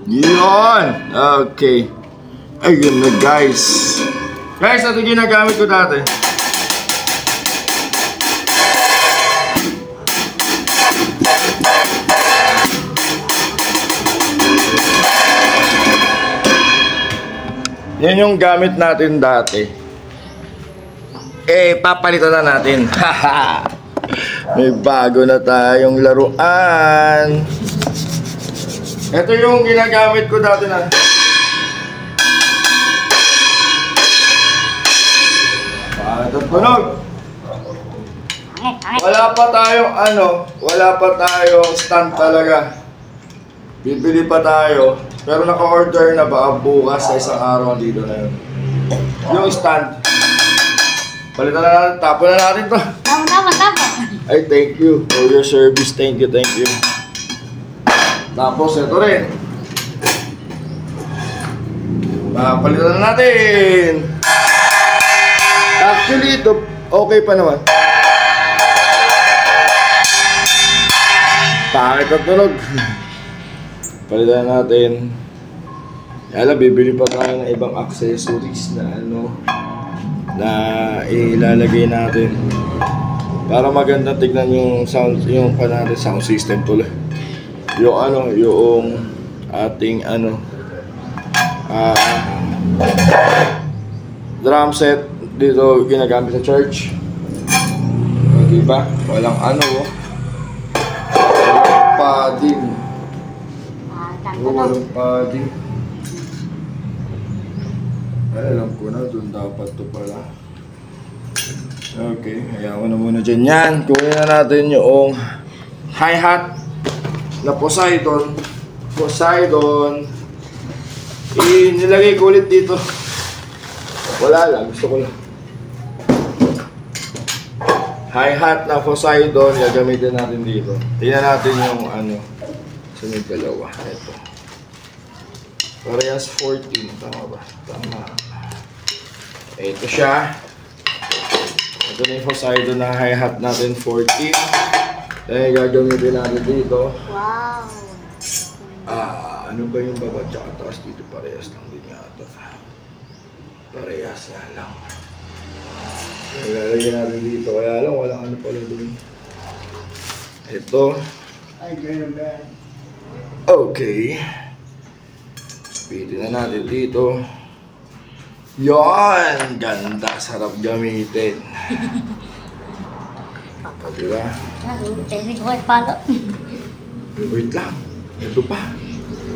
Yun! Okay. Ayun na guys. Guys, ito ginagamit ko dati. Yan yung gamit natin dati. Papalitan na natin. May bago na tayong laruan. Ito yung ginagamit ko dati na. Ito tunog. Wala pa tayong stand talaga. Bibili pa tayo. Pero naka-order na ba bukas sa isang araw dito na yun. Yung stand. Palitan na natin. Tapon na natin to. Tama. Ay, thank you for your service. Thank you. Tapos, ito rin. Palitan na natin. Actually, ito okay pa naman. Pangit ang tunog. Palitan natin. Yala, bibili pa tayo ng ibang accessories na na ilalagay natin para maganda tignan yung sound, yung sound system tuloy. Yung ating drum set dito ginagamit sa church. Diba? Walang padding. Walang padding. Alam ko na, doon dapat to pala. Okay, hayaan ko na muna dyan yan. Kunin na natin yung hi-hat na Poseidon. Nilagay ko ulit dito. Wala lang, gusto ko lang. Hi-hat na Poseidon, gagamitin natin dito. Tingnan natin yung sa may dalawa. Ito. Parehas 14. Tama ba? Tama. Ito siya. Ito na yung Poseidon na hi-hat natin 14. Then gagamitin natin dito. Wow. Ano ba yung baba tsaka taas dito? Parehas lang din yata. Parehas nga lang. Ilalagyan natin dito. Kaya lang walang pala dun. Ito. Okay. Pitin na natin dito. Yon! Ganda! Sarap gamitin. Diba? Wait lang. Ito pa.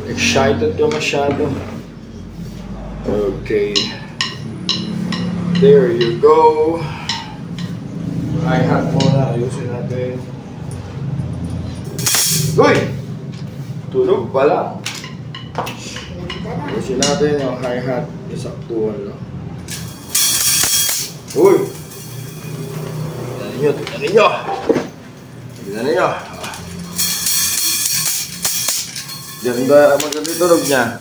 Excited ka masyado. Okay. There you go. Hi-hat muna. Ayusin natin. Uy! Tunog pala. Ayusin natin yung hi-hat. Isaktuhan lang. Uy! Tignan ninyo! Ganda, maganda yung tunog niya.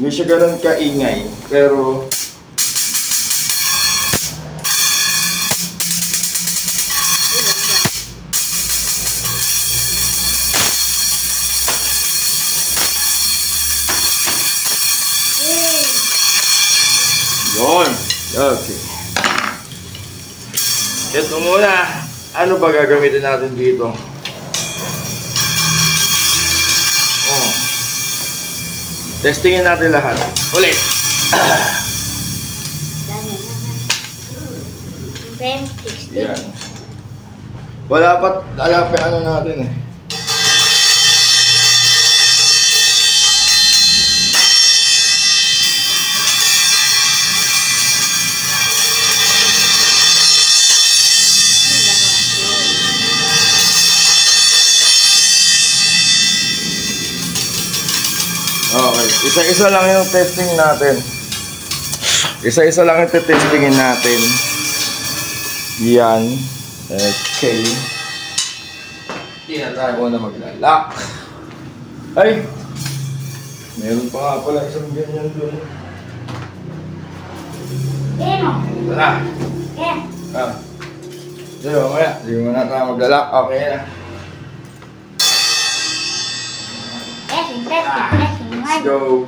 Hindi siya ganun kaingay, pero yun. Okay. Ito muna. Ano ba gagamitin natin dito? Testingin natin lahat. Ulit. Yan. Wala pa natin eh. Okay, isa-isa lang yung testing natin. Isa-isa lang yung testingin natin. Yan. Okay. Hindi na tayo muna maglalak. Ay! Meron pa nga pala isang ganyan doon. Ano? Ito na. Ah. Sige, mamaya. Hindi mo na tayo maglalak. Okay na. Let's go.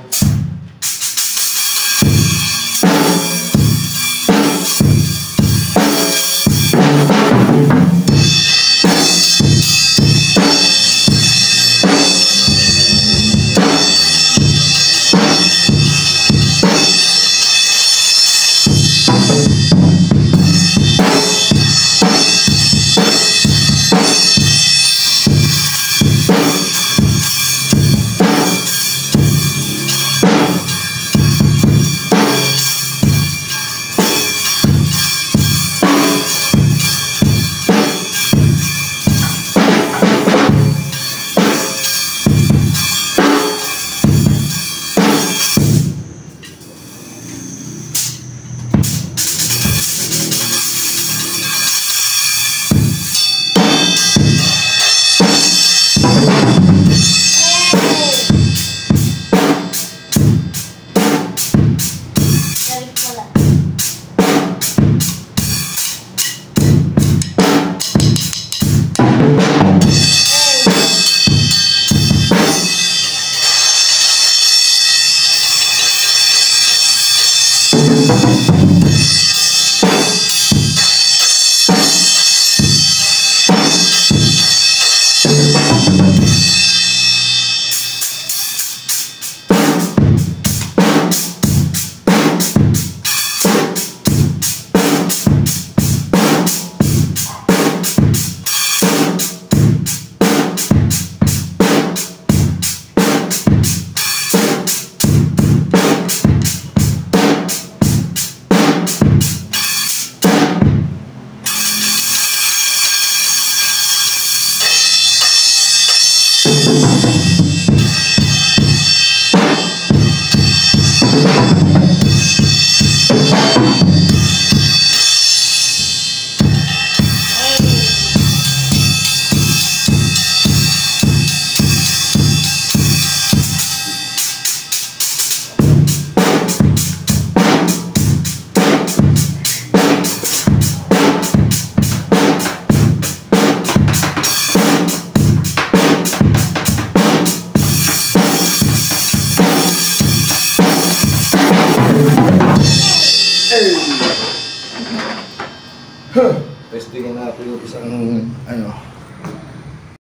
Testingin natin yung isang ano